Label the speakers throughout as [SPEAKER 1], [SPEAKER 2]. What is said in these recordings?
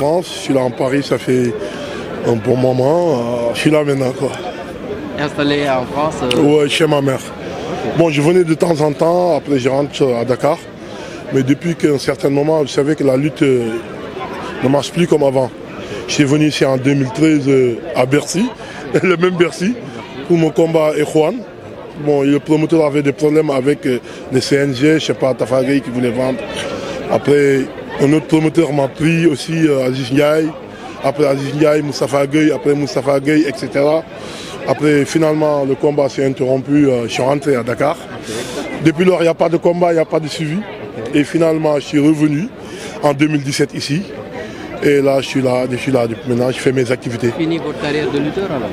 [SPEAKER 1] France, je suis là en Paris, ça fait un bon moment. Je suis là maintenant, quoi.
[SPEAKER 2] Installé en France
[SPEAKER 1] Ouais, chez ma mère. Okay. Bon, je venais de temps en temps, après je rentre à Dakar. Mais depuis qu'un certain moment, vous savez que la lutte ne marche plus comme avant. Je suis venu ici en 2013 à Bercy, le même Bercy, pour mon combat Erwan. Bon, le promoteur avait des problèmes avec le CNG, je ne sais pas, Tafagay qui voulait vendre. Après, un autre promoteur m'a pris aussi, Aziz Ndiaye. Après Aziz Ndiaye, Moustapha Gueye, après Moustapha Gueye, etc. Après, finalement, le combat s'est interrompu, je suis rentré à Dakar. Okay. Depuis lors, il n'y a pas de combat, il n'y a pas de suivi. Okay. Et finalement, je suis revenu en 2017 ici. Et là, je suis là depuis maintenant, je fais mes activités.
[SPEAKER 2] Fini votre carrière de lutteur alors?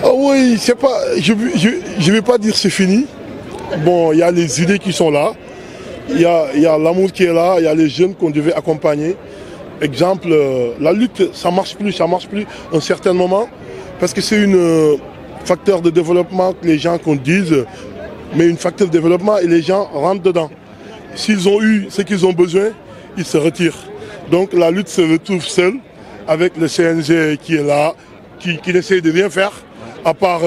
[SPEAKER 1] Ah oui, c'est pas, je ne vais pas dire c'est fini. Bon, il y a les idées qui sont là. Il y a l'amour qui est là, il y a les jeunes qu'on devait accompagner. Exemple, la lutte, ça marche plus à un certain moment. Parce que c'est un facteur de développement que les gens qu'on dise, mais un facteur de développement et les gens rentrent dedans. S'ils ont eu ce qu'ils ont besoin, ils se retirent. Donc la lutte se retrouve seule avec le CNG qui est là, qui n'essaie de rien faire, à part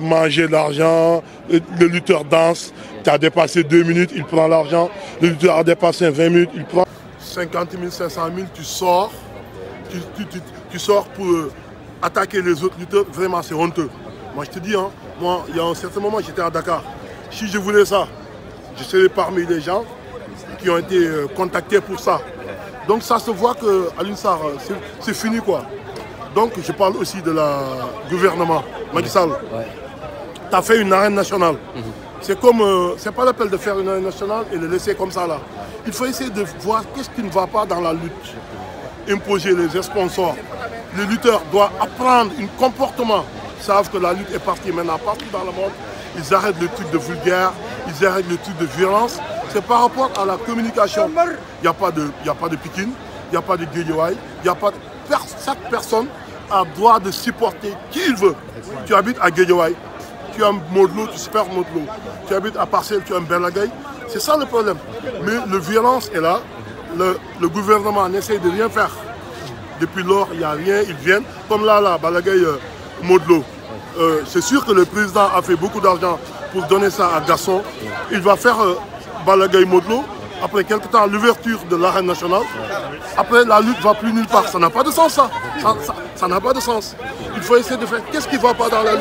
[SPEAKER 1] manger de l'argent, le lutteur danse, tu as dépassé 2 minutes, il prend l'argent, le lutteur a dépassé 20 minutes, il prend 50 000, 500 000, tu sors, tu sors pour attaquer les autres lutteurs, vraiment c'est honteux. Moi je te dis, hein, moi il y a un certain moment j'étais à Dakar, si je voulais ça, je serais parmi les gens qui ont été contactés pour ça. Donc ça se voit qu'à l'UNSAR, c'est fini quoi. Donc je parle aussi de la gouvernement, Macky Sall. Ouais. Tu as fait une arène nationale. C'est comme, c'est pas l'appel de faire une arène nationale et le laisser comme ça là. Il faut essayer de voir qu'est-ce qui ne va pas dans la lutte. Imposer les sponsors. Les lutteurs doivent apprendre un comportement. Ils savent que la lutte est partie maintenant partout dans le monde. Ils arrêtent le truc de vulgaire, ils arrêtent le truc de violence. C'est par rapport à la communication. Il n'y a pas de Pikine, il n'y a pas de Guédiawaye, il n'y a pas de... Chaque personne a droit de supporter qui il veut. Tu habites à Guédiawaye, tu as un Modlo, tu supportes Modlo. Tu habites à Parcelles, tu as un Berlagay. C'est ça le problème. Mais la violence est là. Le gouvernement n'essaie de rien faire. Depuis lors, il n'y a rien, ils viennent. Comme là, Balagay Modlo. C'est sûr que le président a fait beaucoup d'argent pour donner ça à Gasson. Il va faire Balagay Modlo. Après quelques temps, l'ouverture de l'arène nationale. Après, la lutte ne va plus nulle part. Ça n'a pas de sens, ça. Ça n'a pas de sens. Il faut essayer de faire qu'est-ce qui ne va pas dans la lutte.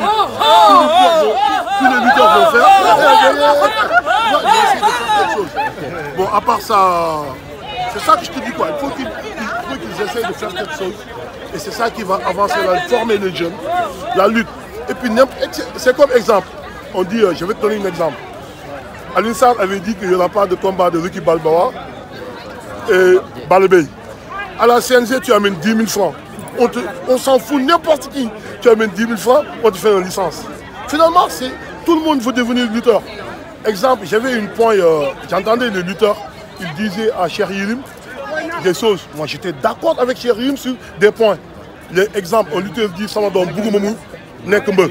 [SPEAKER 1] Tous les lutteurs vont faire. Il faut essayer de faire quelque chose. Bon, à part ça, c'est ça que je te dis quoi. Il faut qu'ils essayent de faire quelque chose. Et c'est ça qui va avancer, former les jeunes. La lutte. Et puis, c'est comme exemple. On dit, je vais te donner un exemple. Alinsar avait dit qu'il n'y aura pas de combat de Ricky Balboa et Balbey. À la CNG, tu amènes 10 000 francs. On s'en fout, n'importe qui. Tu amènes 10 000 francs, on te fait une licence. Finalement, tout le monde veut devenir lutteur. Exemple, j'avais une point, j'entendais les lutteurs, ils disaient à Cheikh Yérim des choses. Moi, j'étais d'accord avec Cheikh Yérim sur des points. Exemple, un lutteur dit ça va dans Bougoumamou, nek mbeur.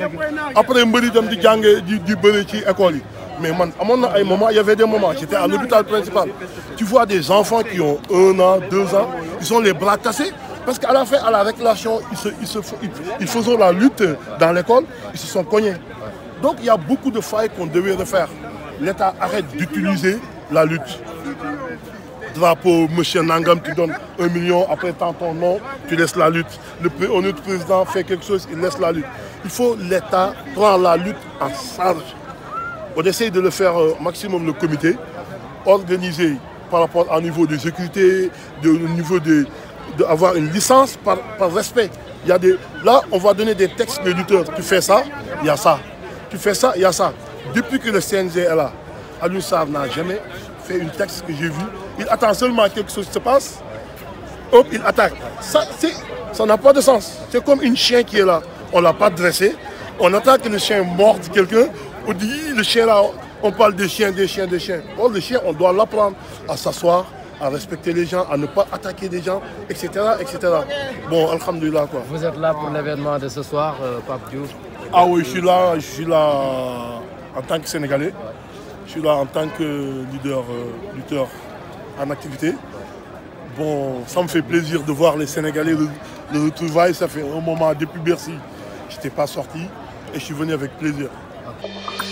[SPEAKER 1] Après, mbeur dem di jangé di beuré ci école. Mais man, à un moment, il y avait des moments, j'étais à l'hôpital principal. Tu vois des enfants qui ont 1 an, 2 ans, ils ont les bras cassés. Parce qu'à la fin, à la récréation, ils faisaient la lutte dans l'école, ils se sont cognés. Donc il y a beaucoup de failles qu'on devait refaire. L'État arrête d'utiliser la lutte. Drapeau, monsieur Nangam, tu donnes 1 million, après tant ton nom, tu laisses la lutte. Notre président fait quelque chose, il laisse la lutte. Il faut l'État prendre la lutte en charge. On essaye de le faire au maximum le comité, organisé par rapport au niveau de sécurité, au niveau d'avoir une licence par respect. Il y a là, on va donner des textes de lutteurs. Tu fais ça, il y a ça. Tu fais ça, il y a ça. Depuis que le CNG est là, Alioune Sarr n'a jamais fait un texte que j'ai vu. Il attend seulement que quelque chose se passe. Hop, il attaque. Ça n'a pas de sens. C'est comme un chien qui est là. On ne l'a pas dressé. On attend que le chien morde quelqu'un. On dit, le chien là, on parle des chiens. Or, le chien, on doit l'apprendre à s'asseoir, à respecter les gens, à ne pas attaquer des gens, etc. Bon, alhamdoulilah quoi.
[SPEAKER 2] Vous êtes là pour l'événement de ce soir, Pape Diouf?
[SPEAKER 1] Ah oui, je suis là en tant que Sénégalais. Je suis là en tant que lutteur en activité. Bon, ça me fait plaisir de voir les Sénégalais le retrouvailles. Ça fait un moment depuis Bercy. Je n'étais pas sorti et je suis venu avec plaisir.
[SPEAKER 2] Okay.